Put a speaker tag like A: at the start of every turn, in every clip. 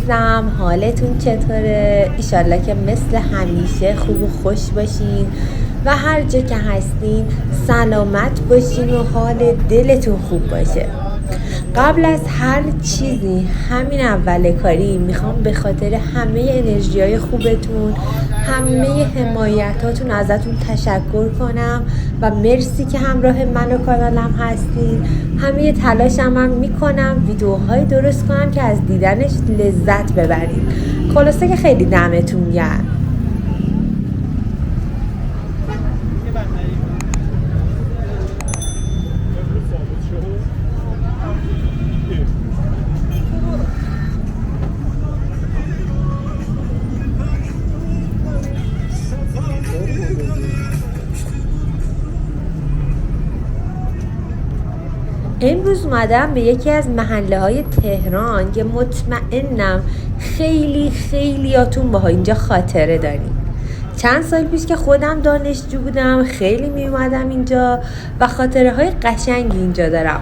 A: عزیزم، حالتون چطوره؟ ایشالله که مثل همیشه خوب و خوش باشین و هر جا که هستین سلامت باشین و حال دلتون خوب باشه. قبل از هر چیزی همین اول کاری میخوام به خاطر همه انرژیای خوبتون، همه حمایتاتون ازتون تشکر کنم و مرسی که همراه من و کانالم هستین. همه تلاشم هم میکنم ویدیوهای درست کنم که از دیدنش لذت ببرین. خلاصه که خیلی دمتون گرم. امروز اومدم به یکی از محله های تهران که مطمئنم خیلیاتون باها اینجا خاطره دارین. چند سال پیش که خودم دانشجو بودم خیلی می اومدم اینجا و خاطره های قشنگی اینجا دارم.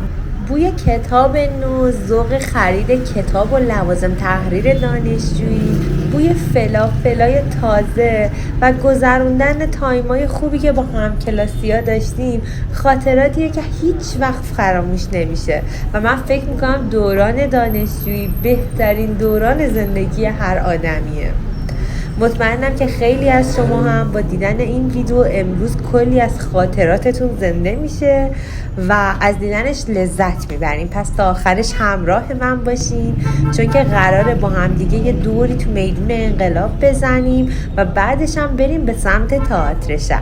A: بوی کتاب نو، ذوق خرید کتاب و لوازم تحریر دانشجویی، بوی فلافلای تازه و گذروندن تایمای خوبی که با همکلاسی‌ها داشتیم خاطراتیه که هیچ وقت فراموش نمیشه و من فکر میکنم دوران دانشجویی بهترین دوران زندگی هر آدمیه. مطمئنم که خیلی از شما هم با دیدن این ویدیو امروز کلی از خاطراتتون زنده میشه و از دیدنش لذت میبرین. پس تا آخرش همراه من باشین چون که قراره با هم دیگه یه دوری تو میدون انقلاب بزنیم و بعدش هم بریم به سمت تئاتر شهر.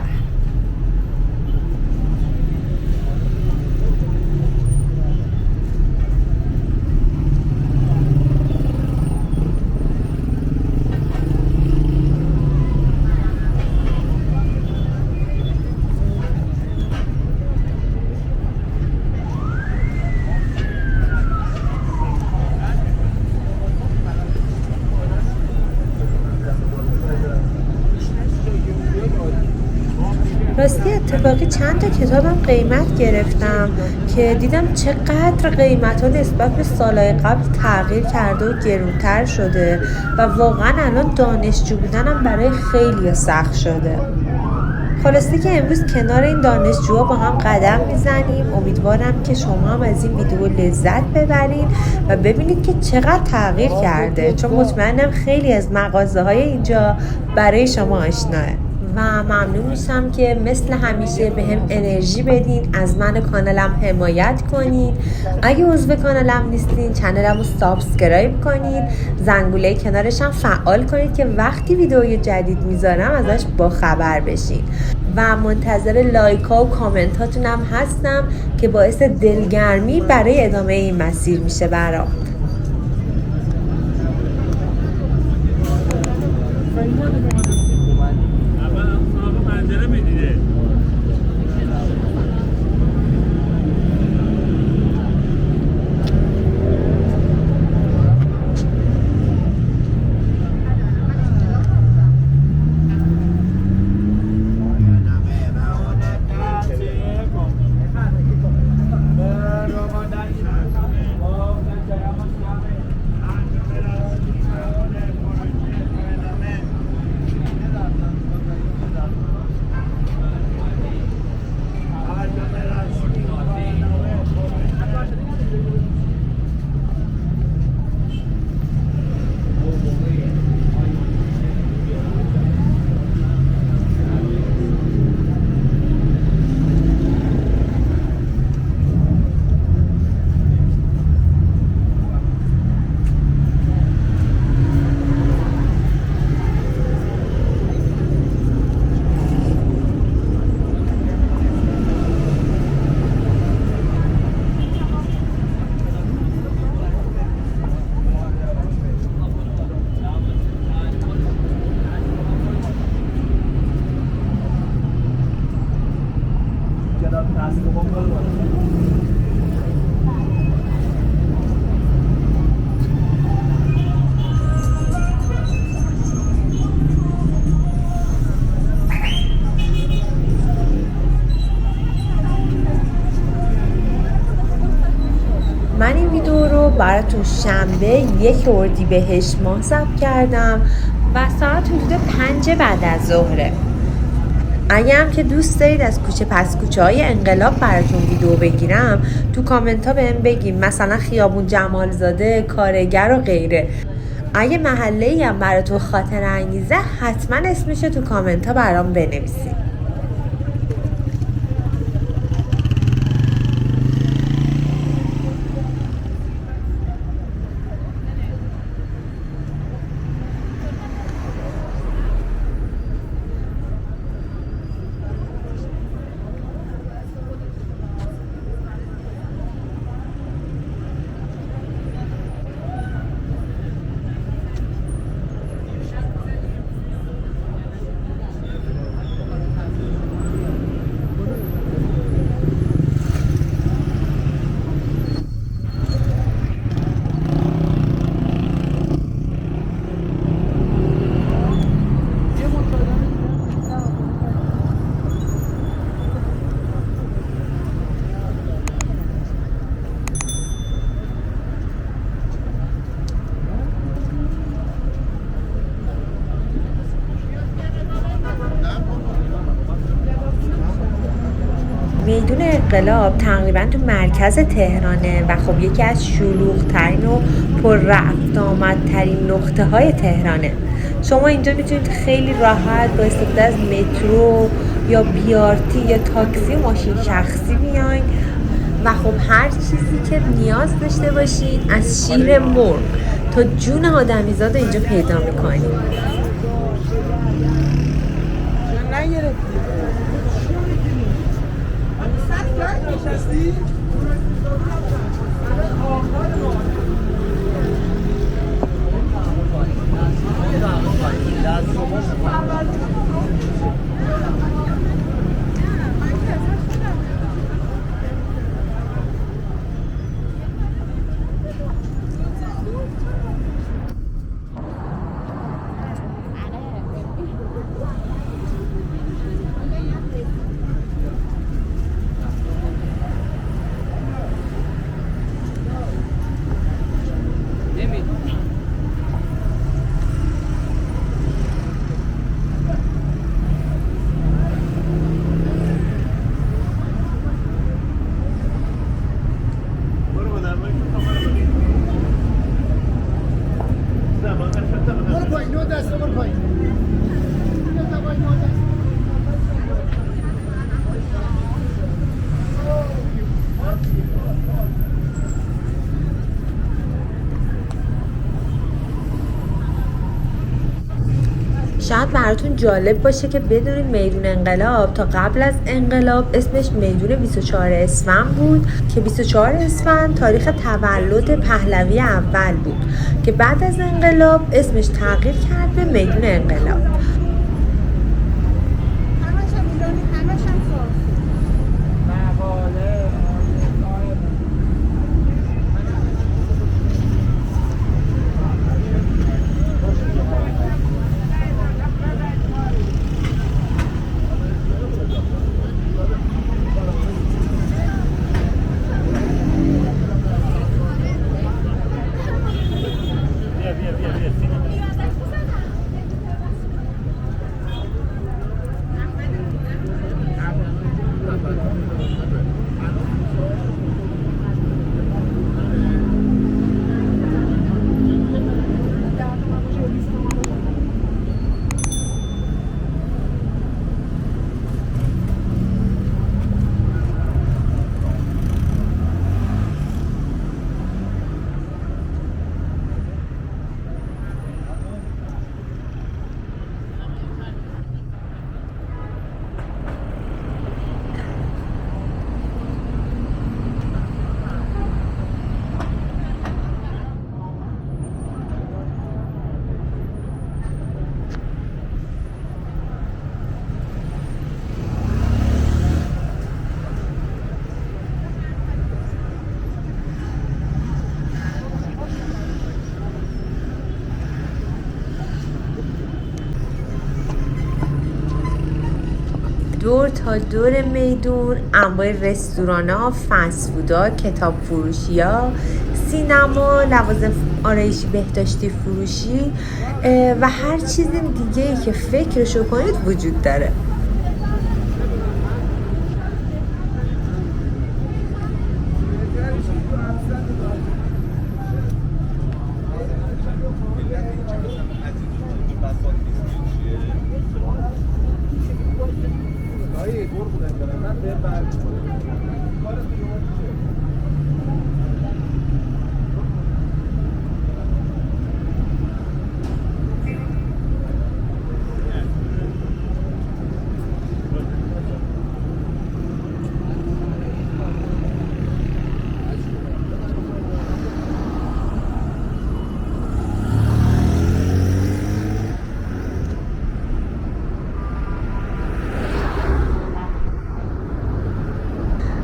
A: راستی اتفاقی چند تا کتابم قیمت گرفتم که دیدم چقدر قیمت ها نسبت به سالهای قبل تغییر کرده و گرونتر شده و واقعا الان دانشجو بودنم برای خیلی سخت شده. خلاصه که امروز کنار این دانشجوها با هم قدم میزنیم. امیدوارم که شما هم از این ویدیو لذت ببرین و ببینید که چقدر تغییر کرده چون مطمئنم خیلی از مغازه های اینجا برای شما آشناه و ممنون میشم که مثل همیشه به هم انرژی بدین، از من کانالم حمایت کنین. اگه عضو کانالم نیستین چنلم رو سابسکرایب کنین، زنگوله کنارش هم فعال کنید که وقتی ویدیوی جدید میذارم ازش با خبر بشین و منتظر لایک ها و کامنت هاتون هم هستم که باعث دلگرمی برای ادامه این مسیر میشه برام. براتون شنبه 1 اردیبهشت ماه ضبط کردم و ساعت حدود 5 بعد از ظهره. اگه هم که دوست دارید از کوچه پس کوچه های انقلاب براتون ویدیو بگیرم تو کامنت ها بهم بگیم، مثلا خیابون جمالزاده، کارگر و غیره. اگه محله ای هم براتون خاطر انگیزه حتما اسمشو تو کامنت ها برام بنویسید. میدون انقلاب تقریبا تو مرکز تهرانه و خب یکی از شلوغ‌ترین و پر رفت آمدترین نقطه های تهرانه. شما اینجا میتونید خیلی راحت با استفاده از مترو یا بیارتی یا تاکسی ماشین شخصی بیاین و خب هر چیزی که نیاز داشته باشین از شیر مرغ تا جون آدمیزاد اینجا پیدا میکنید. شاید براتون جالب باشه که بدونید میدون انقلاب تا قبل از انقلاب اسمش میدون 24 اسفند بود که 24 اسفند تاریخ تولد پهلوی اول بود که بعد از انقلاب اسمش تغییر کرد به میدون انقلاب. دور تا دور میدون انواع رستورانا، فست فودا، کتاب فروشی ها، سینما، لوازم آرایشی بهداشتی فروشی و هر چیز دیگه‌ای که فکرشو کنید وجود داره.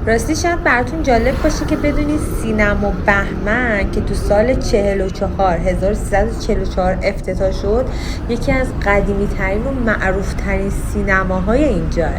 A: راستی شاید براتون جالب باشه که بدونید سینما بهمن که تو سال 1344 افتتاح شد، یکی از قدیمی ترین و معروف ترین سینماهای اینجاه.